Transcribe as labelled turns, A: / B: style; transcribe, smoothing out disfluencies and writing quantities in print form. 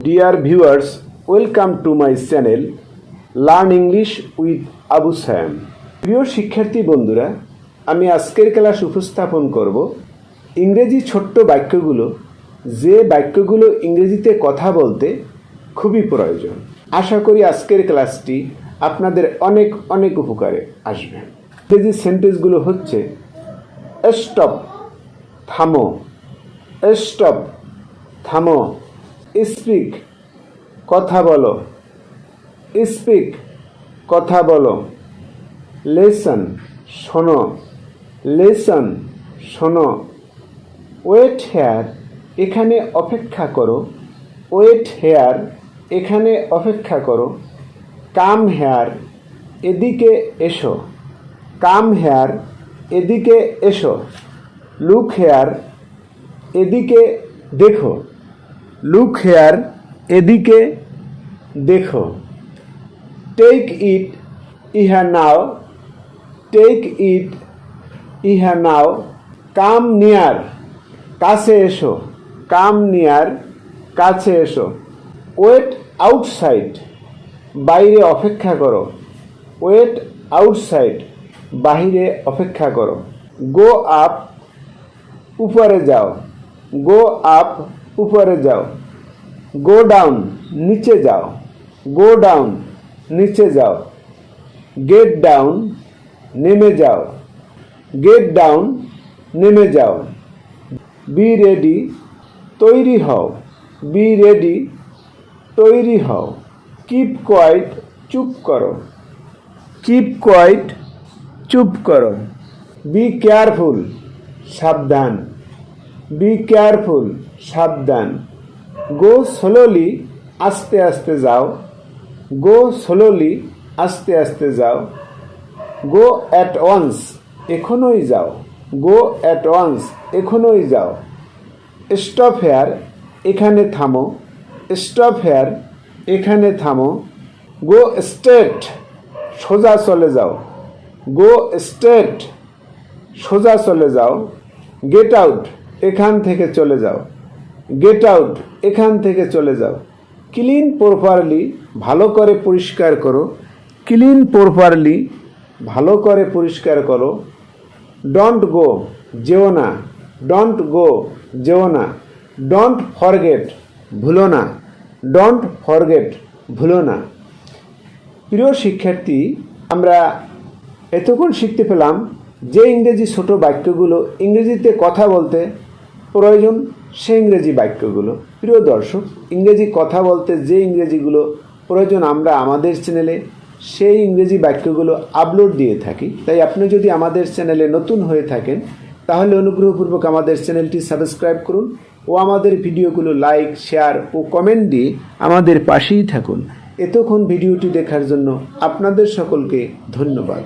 A: Dear viewers, welcome to my channel Learn English with Abu Sam. প্রিয় শিক্ষার্থী বন্ধুরা, আমি আজকের ক্লাস উপস্থাপন করব ইংরেজি ছোট্ট বাক্যগুলো, যে বাক্যগুলো ইংরেজিতে কথা বলতে খুবই প্রয়োজন। আশা করি আজকের ক্লাসটি আপনাদের অনেক অনেক উপকারে আসবে। ইংরেজি সেন্টেন্সগুলো হচ্ছে স্টপ, থামো, স্টপ, থামো, স্পিক, কথা বলো, স্পিক, কথা বলো, লেসন, শোনো, লেসন, শোনো, ওয়েট হেয়ার, এখানে অপেক্ষা করো, ওয়েট হেয়ার, এখানে অপেক্ষা করো, কাম হেয়ার, এদিকে এসো, কাম হেয়ার, এদিকে এসো, লুক হেয়ার, এদিকে দেখো, লুক হেয়ার, এদিকে দেখো, টেক ইট, ইহা নাও, টেক ইট, ইহা নাও, কাম নিয়ার, কাছে এসো, কাম নিয়ার, কাছে এসো, ওয়েট আউটসাইড, বাইরে অপেক্ষা করো, ওয়েট আউটসাইড, বাহিরে অপেক্ষা করো, গো আপ, উপরে যাও, গো আপ, উপরে যাও, গো ডাউন, নিচে যাও, গো ডাউন, নিচে যাও, গেট ডাউন, নেমে যাও, গেট ডাউন, নেমে যাও, বি রেডি, তৈরি হও, বি রেডি, তৈরি হও, কিপ কোয়াইট, চুপ করো, কিপ কোয়াইট, চুপ করো, বি কেয়ারফুল, সাবধান, বি কেয়ারফুল, সাবধান, গো স্লোলি, আস্তে আস্তে যাও, গো স্লোলি, আস্তে আস্তে যাও, গো অ্যাট ওয়ান্স, এখনই যাও, গো অ্যাট ওয়ান্স, এখনই যাও, স্টপ হেয়ার, এখানে থামো, স্টপ হেয়ার, এখানে থামো, গো স্ট্রেট, সোজা চলে যাও, গো স্ট্রেট, সোজা চলে যাও, গেট আউট, এখান থেকে চলে যাও, গেট আউট, এখান থেকে চলে যাও, ক্লিন প্রপারলি, ভালো করে পরিষ্কার করো, ক্লিন প্রপারলি, ভালো করে পরিষ্কার করো, ডোন্ট গো, যেও না, ডোন্ট গো, যেও না, ডোন্ট ফরগেট, ভুলো না, ডোন্ট ফরগেট, ভুলো না। প্রিয় শিক্ষার্থী, আমরা এতক্ষণ শিখতে পেলাম যে ইংরেজি ছোট বাক্যগুলো ইংরেজিতে কথা বলতে প্রয়োজন, সে ইংরেজি বাক্যগুলো। প্রিয় দর্শক, ইংরেজি কথা বলতে যে ইংরেজিগুলো প্রয়োজন আমরা আমাদের চ্যানেলে সেই ইংরেজি বাক্যগুলো আপলোড দিয়ে থাকি। তাই আপনি যদি আমাদের চ্যানেলে নতুন হয়ে থাকেন তাহলে অনুগ্রহপূর্বক আমাদের চ্যানেলটি সাবস্ক্রাইব করুন ও আমাদের ভিডিওগুলো লাইক, শেয়ার ও কমেন্ট দিয়ে আমাদের পাশেই থাকুন। এতক্ষণ ভিডিওটি দেখার জন্য আপনাদের সকলকে ধন্যবাদ।